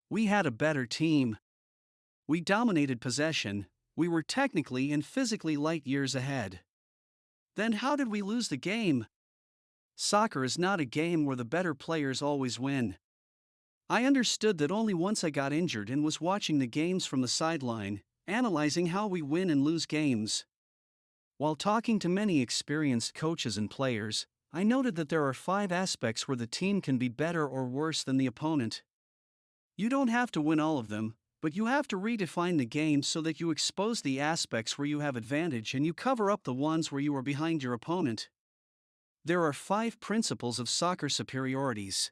We had a better team. We dominated possession, we were technically and physically light years ahead. Then how did we lose the game? Soccer is not a game where the better players always win. I understood that only once I got injured and was watching the games from the sideline, analyzing how we win and lose games. While talking to many experienced coaches and players, I noted that there are 5 aspects where the team can be better or worse than the opponent. You don't have to win all of them, but you have to redefine the game so that you expose the aspects where you have advantage and you cover up the ones where you are behind your opponent. There are 5 principles of soccer superiorities.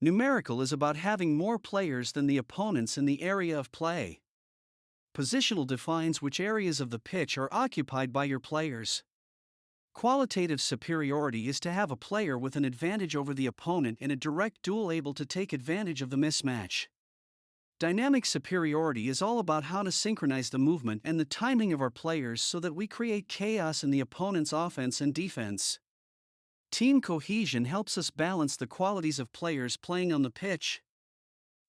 Numerical is about having more players than the opponents in the area of play. Positional defines which areas of the pitch are occupied by your players. Qualitative superiority is to have a player with an advantage over the opponent in a direct duel able to take advantage of the mismatch. Dynamic superiority is all about how to synchronize the movement and the timing of our players so that we create chaos in the opponent's offense and defense. Team cohesion helps us balance the qualities of players playing on the pitch.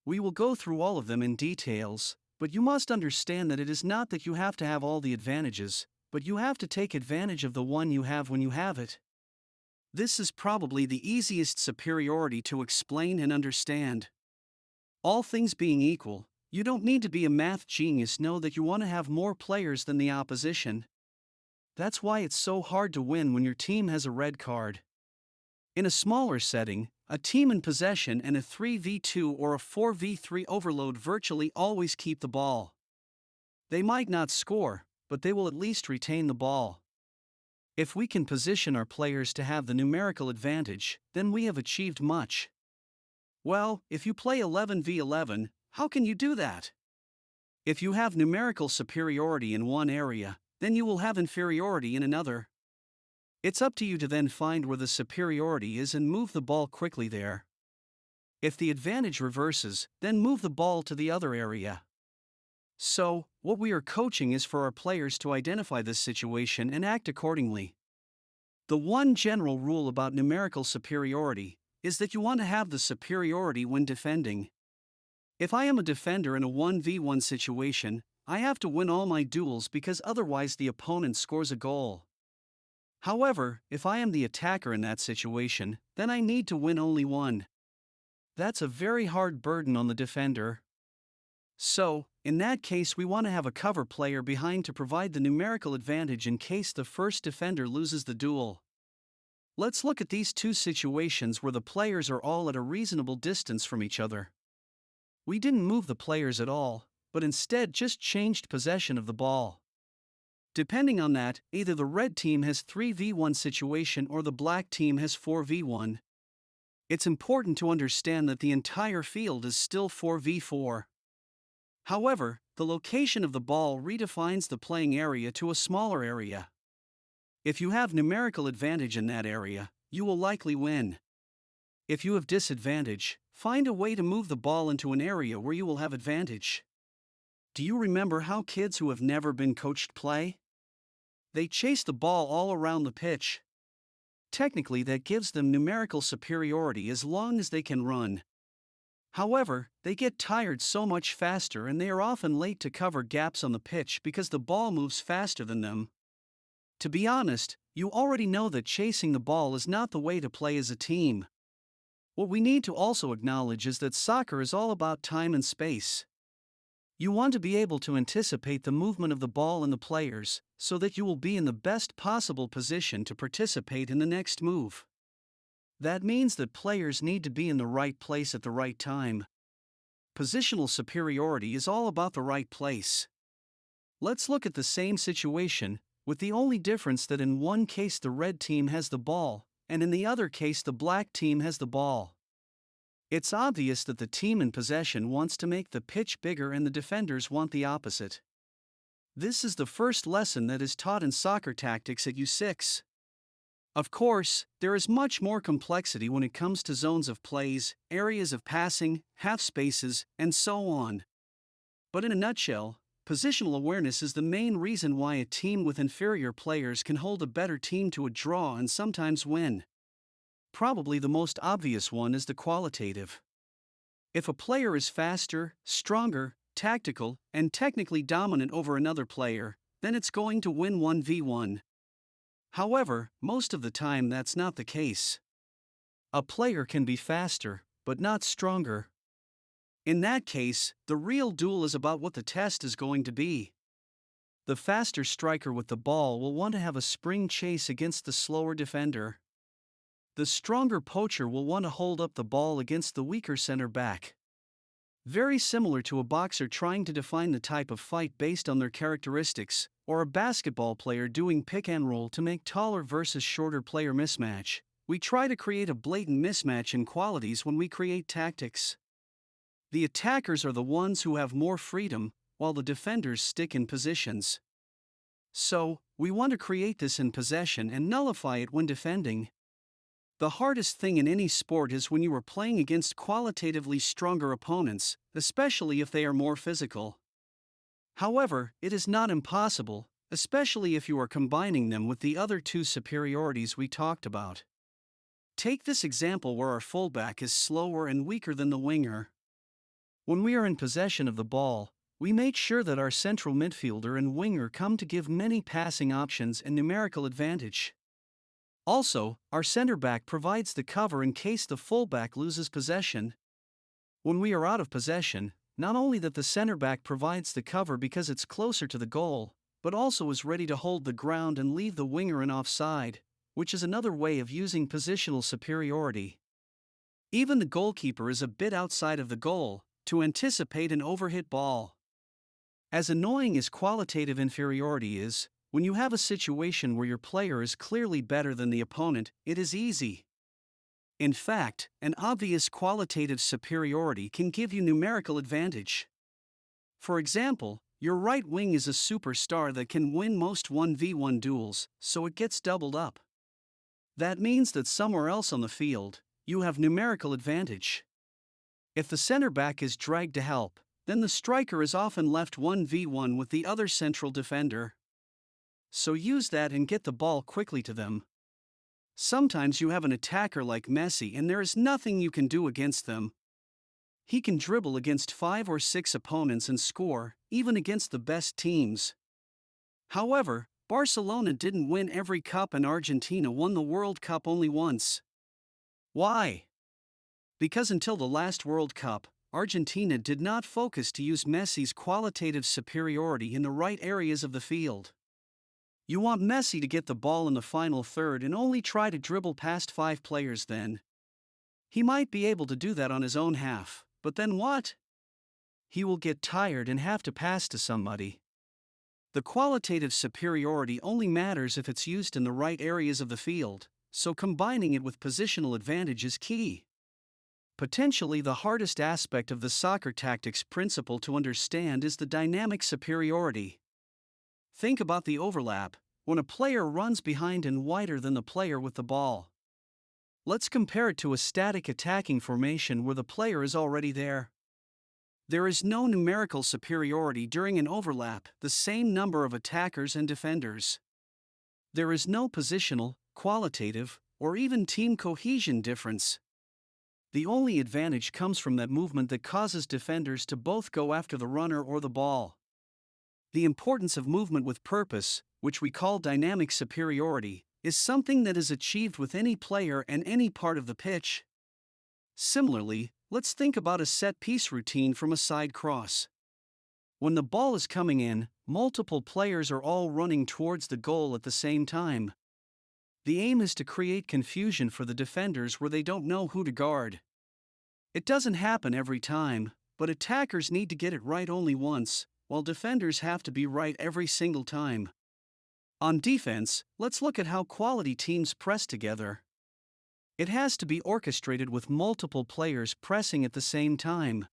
We will go through all of them in details, but you must understand that it is not that you have to have all the advantages, but you have to take advantage of the one you have when you have it. This is probably the easiest superiority to explain and understand. All things being equal, you don't need to be a math genius to know that you want to have more players than the opposition. That's why it's so hard to win when your team has a red card. In a smaller setting, a team in possession and a 3v2 or a 4v3 overload virtually always keep the ball. They might not score, but they will at least retain the ball. If we can position our players to have the numerical advantage, then we have achieved much. Well, if you play 11v11, how can you do that? If you have numerical superiority in one area, then you will have inferiority in another. It's up to you to then find where the superiority is and move the ball quickly there. If the advantage reverses, then move the ball to the other area. So, what we are coaching is for our players to identify this situation and act accordingly. The one general rule about numerical superiority is that you want to have the superiority when defending. If I am a defender in a 1v1 situation, I have to win all my duels because otherwise the opponent scores a goal. However, if I am the attacker in that situation, then I need to win only one. That's a very hard burden on the defender. So, in that case we want to have a cover player behind to provide the numerical advantage in case the first defender loses the duel. Let's look at these 2 situations where the players are all at a reasonable distance from each other. We didn't move the players at all, but instead just changed possession of the ball. Depending on that, either the red team has 3v1 situation or the black team has 4v1. It's important to understand that the entire field is still 4v4. However, the location of the ball redefines the playing area to a smaller area. If you have numerical advantage in that area, you will likely win. If you have disadvantage, find a way to move the ball into an area where you will have advantage. Do you remember how kids who have never been coached play? They chase the ball all around the pitch. Technically, that gives them numerical superiority as long as they can run. However, they get tired so much faster and they are often late to cover gaps on the pitch because the ball moves faster than them. To be honest, you already know that chasing the ball is not the way to play as a team. What we need to also acknowledge is that soccer is all about time and space. You want to be able to anticipate the movement of the ball and the players, so that you will be in the best possible position to participate in the next move. That means that players need to be in the right place at the right time. Positional superiority is all about the right place. Let's look at the same situation, with the only difference that in one case the red team has the ball, and in the other case the black team has the ball. It's obvious that the team in possession wants to make the pitch bigger and the defenders want the opposite. This is the first lesson that is taught in soccer tactics at U6. Of course, there is much more complexity when it comes to zones of plays, areas of passing, half spaces, and so on. But in a nutshell, positional awareness is the main reason why a team with inferior players can hold a better team to a draw and sometimes win. Probably the most obvious one is the qualitative. If a player is faster, stronger, tactical, and technically dominant over another player, then it's going to win 1v1. However, most of the time that's not the case. A player can be faster, but not stronger. In that case, the real duel is about what the test is going to be. The faster striker with the ball will want to have a spring chase against the slower defender. The stronger poacher will want to hold up the ball against the weaker center back. Very similar to a boxer trying to define the type of fight based on their characteristics, or a basketball player doing pick and roll to make taller versus shorter player mismatch. We try to create a blatant mismatch in qualities when we create tactics. The attackers are the ones who have more freedom, while the defenders stick in positions. So, we want to create this in possession and nullify it when defending. The hardest thing in any sport is when you are playing against qualitatively stronger opponents, especially if they are more physical. However, it is not impossible, especially if you are combining them with the other two superiorities we talked about. Take this example where our fullback is slower and weaker than the winger. When we are in possession of the ball, we make sure that our central midfielder and winger come to give many passing options and numerical advantage. Also, our center back provides the cover in case the fullback loses possession. When we are out of possession, not only that the center back provides the cover because it's closer to the goal, but also is ready to hold the ground and leave the winger in offside, which is another way of using positional superiority. Even the goalkeeper is a bit outside of the goal, to anticipate an overhit ball. As annoying as qualitative inferiority is, when you have a situation where your player is clearly better than the opponent, it is easy. In fact, an obvious qualitative superiority can give you numerical advantage. For example, your right wing is a superstar that can win most 1v1 duels, so it gets doubled up. That means that somewhere else on the field, you have numerical advantage. If the center back is dragged to help, then the striker is often left 1v1 with the other central defender. So use that and get the ball quickly to them. Sometimes you have an attacker like Messi and there is nothing you can do against them. He can dribble against 5 or 6 opponents and score, even against the best teams. However, Barcelona didn't win every cup and Argentina won the World Cup only once. Why? Because until the last World Cup, Argentina did not focus to use Messi's qualitative superiority in the right areas of the field. You want Messi to get the ball in the final third and only try to dribble past 5 players then. He might be able to do that on his own half, but then what? He will get tired and have to pass to somebody. The qualitative superiority only matters if it's used in the right areas of the field, so combining it with positional advantage is key. Potentially the hardest aspect of the soccer tactics principle to understand is the dynamic superiority. Think about the overlap, when a player runs behind and wider than the player with the ball. Let's compare it to a static attacking formation where the player is already there. There is no numerical superiority during an overlap, the same number of attackers and defenders. There is no positional, qualitative, or even team cohesion difference. The only advantage comes from that movement that causes defenders to both go after the runner or the ball. The importance of movement with purpose, which we call dynamic superiority, is something that is achieved with any player and any part of the pitch. Similarly, let's think about a set-piece routine from a side cross. When the ball is coming in, multiple players are all running towards the goal at the same time. The aim is to create confusion for the defenders where they don't know who to guard. It doesn't happen every time, but attackers need to get it right only once, while defenders have to be right every single time. On defense, let's look at how quality teams press together. It has to be orchestrated with multiple players pressing at the same time.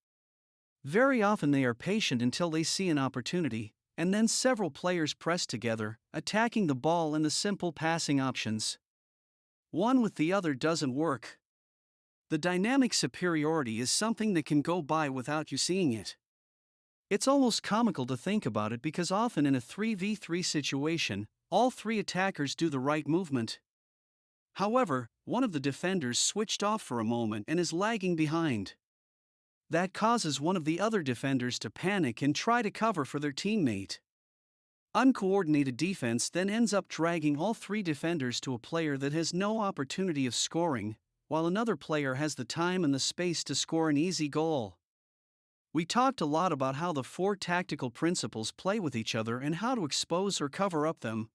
Very often they are patient until they see an opportunity, and then several players press together, attacking the ball and the simple passing options. One with the other doesn't work. The dynamic superiority is something that can go by without you seeing it. It's almost comical to think about it because often in a 3v3 situation, all 3 attackers do the right movement. However, one of the defenders switched off for a moment and is lagging behind. That causes one of the other defenders to panic and try to cover for their teammate. Uncoordinated defense then ends up dragging all three defenders to a player that has no opportunity of scoring, while another player has the time and the space to score an easy goal. We talked a lot about how the four tactical principles play with each other and how to expose or cover up them.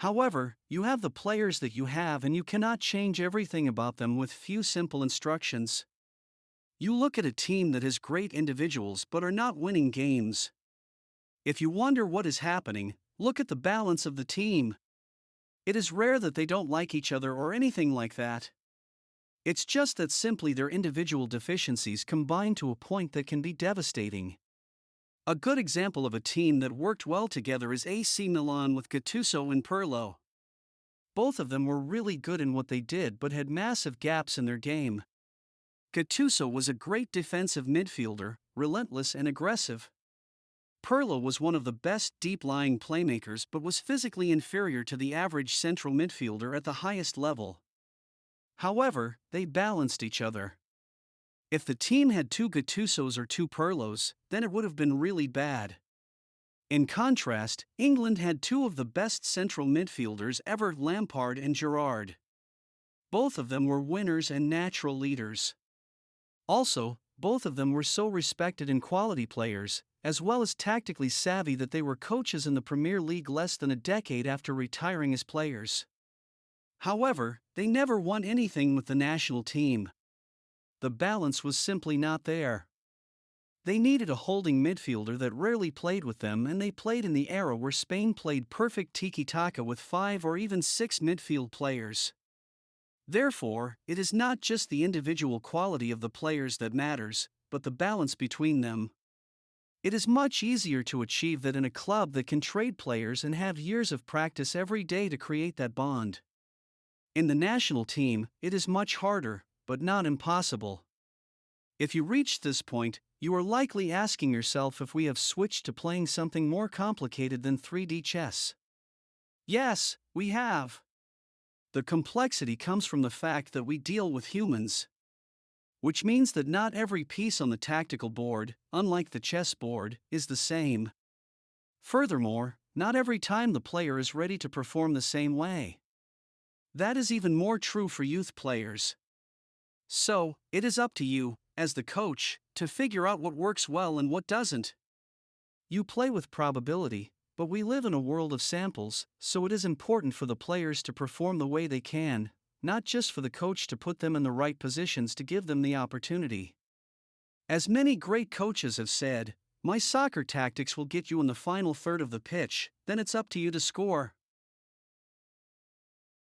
However, you have the players that you have and you cannot change everything about them with few simple instructions. You look at a team that has great individuals but are not winning games. If you wonder what is happening, look at the balance of the team. It is rare that they don't like each other or anything like that. It's just that simply their individual deficiencies combine to a point that can be devastating. A good example of a team that worked well together is AC Milan with Gattuso and Pirlo. Both of them were really good in what they did but had massive gaps in their game. Gattuso was a great defensive midfielder, relentless and aggressive. Pirlo was one of the best deep-lying playmakers but was physically inferior to the average central midfielder at the highest level. However, they balanced each other. If the team had two Gattusos or two Pirlos, then it would have been really bad. In contrast, England had two of the best central midfielders ever, Lampard and Gerrard. Both of them were winners and natural leaders. Also, both of them were so respected and quality players, as well as tactically savvy, that they were coaches in the Premier League less than a decade after retiring as players. However, they never won anything with the national team. The balance was simply not there. They needed a holding midfielder that rarely played with them, and they played in the era where Spain played perfect tiki-taka with 5 or even 6 midfield players. Therefore, it is not just the individual quality of the players that matters, but the balance between them. It is much easier to achieve that in a club that can trade players and have years of practice every day to create that bond. In the national team, it is much harder, but not impossible. If you reach this point, you are likely asking yourself if we have switched to playing something more complicated than 3D chess. Yes, we have. The complexity comes from the fact that we deal with humans. Which means that not every piece on the tactical board, unlike the chess board, is the same. Furthermore, not every time the player is ready to perform the same way. That is even more true for youth players. So, it is up to you, as the coach, to figure out what works well and what doesn't. You play with probability, but we live in a world of samples, so it is important for the players to perform the way they can, not just for the coach to put them in the right positions to give them the opportunity. As many great coaches have said, my soccer tactics will get you in the final third of the pitch, then it's up to you to score.